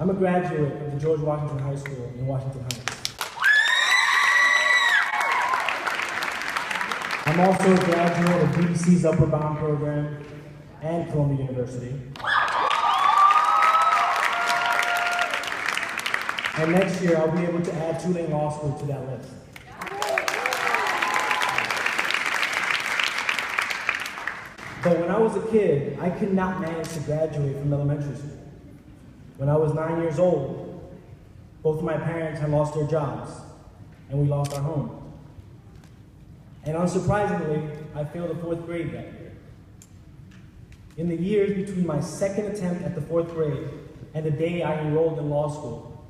I'm a graduate of the George Washington High School in Washington Heights. I'm also a graduate of DDC's Upper Bound program and Columbia University. And next year, I'll be able to add Tulane Law School to that list. But when I was a kid, I could not manage to graduate from elementary school. When I was 9 years old, both of my parents had lost their jobs, and we lost our home. And unsurprisingly, I failed the 4th grade that year. In the years between my second attempt at the 4th grade and the day I enrolled in law school,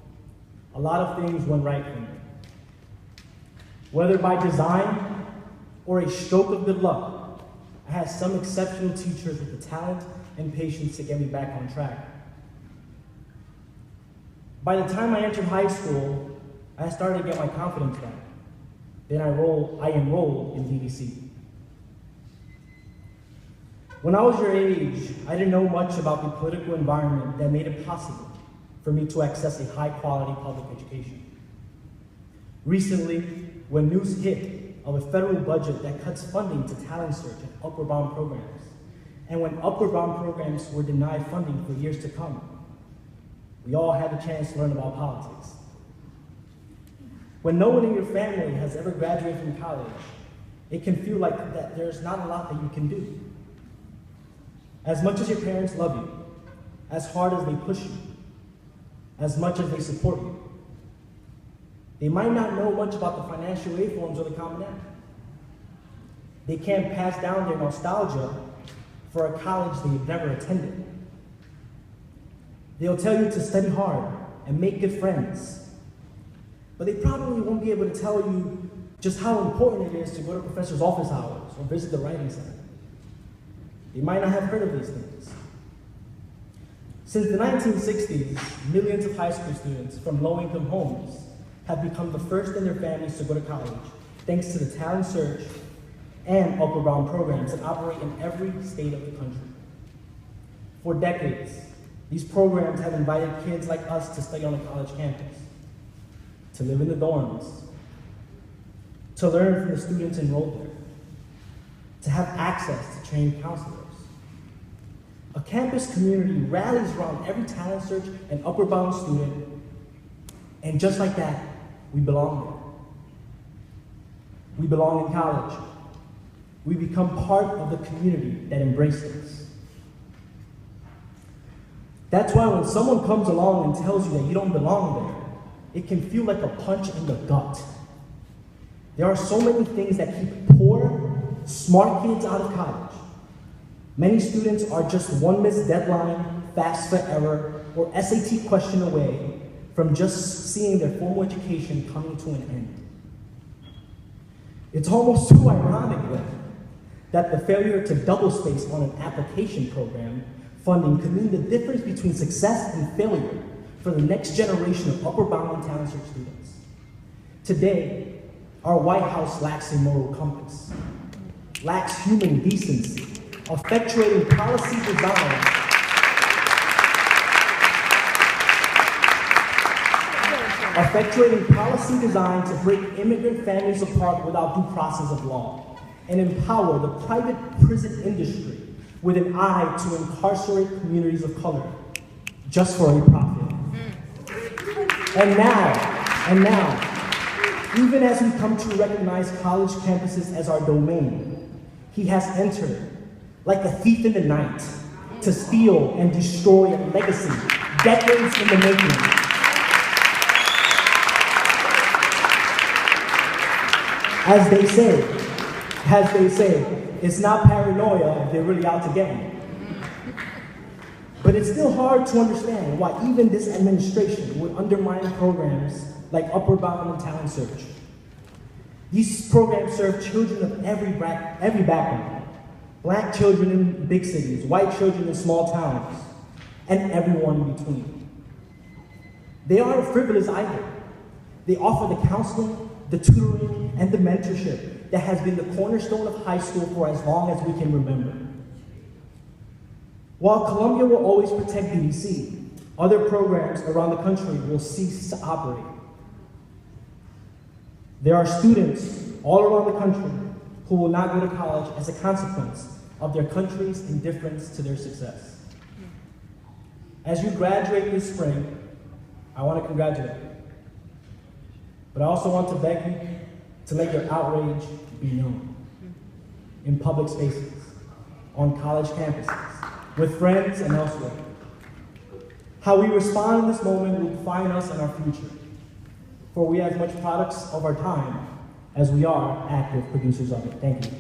a lot of things went right for me. Whether by design or a stroke of good luck, I had some exceptional teachers with the talent and patience to get me back on track. By the time I entered high school, I started to get my confidence back. Then I enrolled in DDC. When I was your age, I didn't know much about the political environment that made it possible for me to access a high-quality public education. Recently, when news hit of a federal budget that cuts funding to talent search and upward bound programs, and when upward bound programs were denied funding for years to come, we all had the chance to learn about politics. When no one in your family has ever graduated from college, it can feel like that there's not a lot that you can do. As much as your parents love you, as hard as they push you, as much as they support you, they might not know much about the financial aid forms or the Common App. They can't pass down their nostalgia for a college they've never attended. They'll tell you to study hard and make good friends, but they probably won't be able to tell you just how important it is to go to professor's office hours or visit the writing center. They might not have heard of these things. Since the 1960s, millions of high school students from low-income homes have become the first in their families to go to college, thanks to the talent search and upward bound programs that operate in every state of the country. For decades, these programs have invited kids like us to study on a college campus, to live in the dorms, to learn from the students enrolled there, to have access to trained counselors. A campus community rallies around every talent search and upward bound student, and just like that, we belong there. We belong in college. We become part of the community that embraces us. That's why when someone comes along and tells you that you don't belong there, it can feel like a punch in the gut. There are so many things that keep poor, smart kids out of college. Many students are just one missed deadline, FAFSA error, or SAT question away from just seeing their formal education coming to an end. It's almost too ironic then that the failure to double space on an application program funding could mean the difference between success and failure for the next generation of upward bound and talent search students. Today, our White House lacks a moral compass, lacks human decency, effectuating policy design to break immigrant families apart without due process of law, and empower the private prison industry with an eye to incarcerate communities of color just for a profit. And now, even as we come to recognize college campuses as our domain, he has entered like a thief in the night to steal and destroy a legacy decades in the making. As they say, it's not paranoia if they're really out to get me. But it's still hard to understand why even this administration would undermine programs like Upward Bound and Talent Search. These programs serve children of every background. Black children in big cities, white children in small towns, and everyone in between. They aren't frivolous either. They offer the counseling, the tutoring, and the mentorship that has been the cornerstone of high school for as long as we can remember. While Columbia will always protect DDC, other programs around the country will cease to operate. There are students all around the country who will not go to college as a consequence of their country's indifference to their success. As you graduate this spring, I want to congratulate you. But I also want to beg you to let your outrage be known in public spaces, on college campuses, with friends and elsewhere. How we respond in this moment will define us and our future, for we are as much products of our time as we are active producers of it. Thank you.